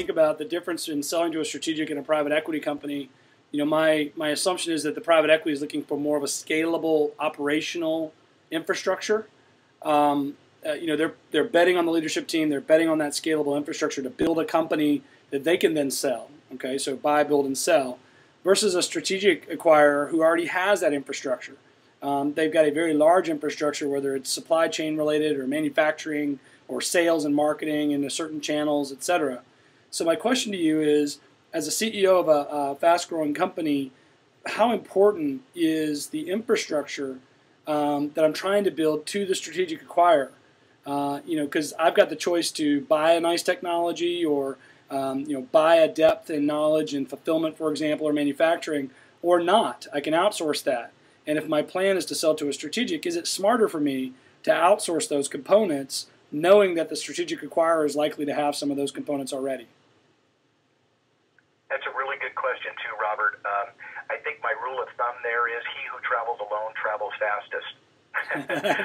think about the difference in selling to a strategic and a private equity company, my assumption is that the private equity is looking for more of a scalable operational infrastructure. They're betting on the leadership team. They're betting on that scalable infrastructure to build a company that they can then sell. Okay, so buy, build, and sell, versus a strategic acquirer who already has that infrastructure. They've got a very large infrastructure, whether it's supply chain related or manufacturing or sales and marketing into certain channels, etc. So my question to you is, as a CEO of a fast-growing company, how important is the infrastructure that I'm trying to build to the strategic acquirer? Because I've got the choice to buy a nice technology or buy a depth in knowledge and fulfillment, for example, or manufacturing, or not. I can outsource that. And if my plan is to sell to a strategic, is it smarter for me to outsource those components, knowing that the strategic acquirer is likely to have some of those components already? That's a really good question too, Robert. I think my rule of thumb there is he who travels alone travels fastest.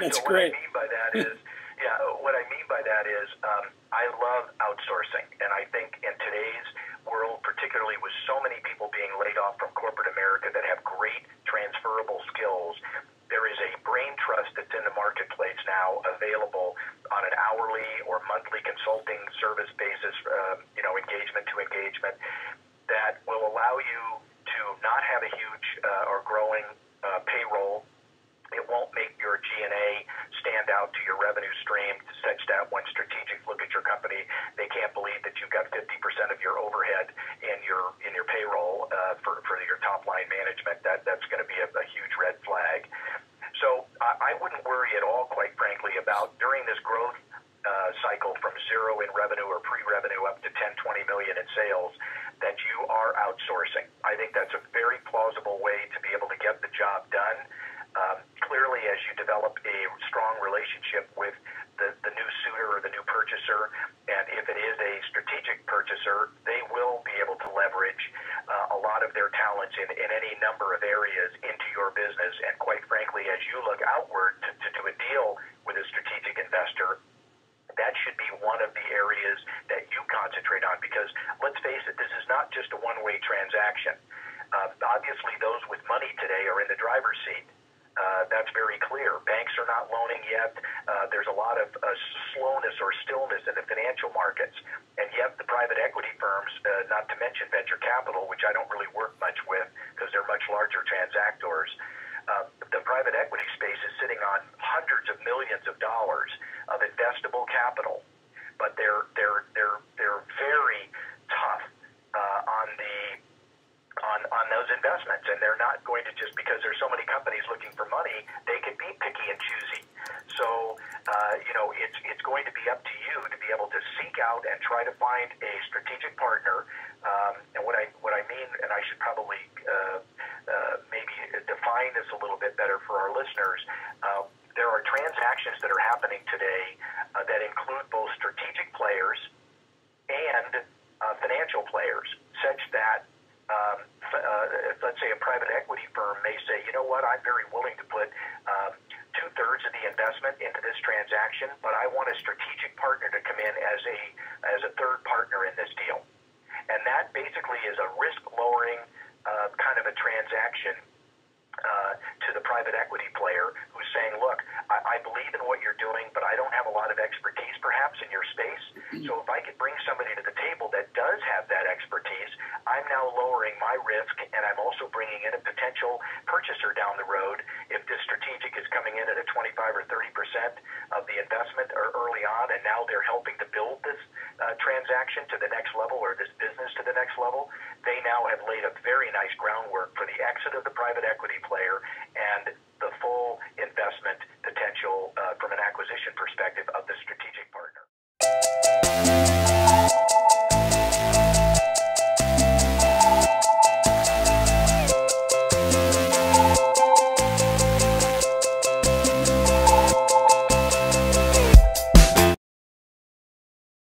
That's so great. What I mean by that is, I love outsourcing, and I think in today's world, particularly with so many people being laid off from corporate America that have great transferable skills, there is a brain trust that's in the marketplace now available on an hourly or monthly consulting service basis, engagement to engagement, that will allow you to not have a huge or growing payroll. It won't make your G&A stand out to your revenue stream such that when strategics look at your company, they can't believe that you've got 50% of your overhead in your payroll for your top line management. That's going to be a huge red flag. So I wouldn't worry at all, quite frankly, about during this growth cycle from zero in revenue or pre-revenue up to 10, 20 million in sales, that you are outsourcing. I think that's a very plausible way to be able to get the job done. Clearly, as you develop a strong relationship with the new suitor or the new purchaser, and if it is a strategic purchaser, they will be able to leverage a lot of their talents in any number of areas into your business. And quite frankly, as you look outward to do a deal with a strategic investor, that should be one of the areas that you concentrate on, because let's face it, this is not just a one-way transaction. Obviously, those with money today are in the driver's seat. That's very clear. Banks are not loaning yet. There's a lot of slowness or stillness in the financial markets. And yet the private equity firms, not to mention venture capital, which I don't really work much with because they're much larger transactors, the private equity space is sitting on hundreds of millions of dollars of investable capital. But they're very tough on those investments, and they're not going to, just because there's so many companies looking for money, they can be picky and choosy. So it's going to be up to you to be able to seek out and try to find a strategic partner. And what I mean, and I should probably maybe define this a little bit better for our listeners. There are transactions that are happening today that include both strategic players and financial players, such that let's say a private equity firm may say, you know what, I'm very willing to put 2/3 of the investment into this transaction, but I want a strategic partner to come in as a third partner in this deal. And that basically is a risk-lowering kind of a transaction to the private equity player who's saying, look, I believe in what you're doing, but I don't have a lot of expertise perhaps in your space. So if I could bring somebody to the table that does have that expertise, I'm now lowering my risk, and I'm also bringing in a potential purchaser down the road if this strategic is coming in at a 25 or 30% of the investment or early on, and now they're helping to build this transaction to the next level, or this business to the next level. They now have laid a very nice groundwork for the exit of the private equity player and the full investment potential from an acquisition perspective of the strategic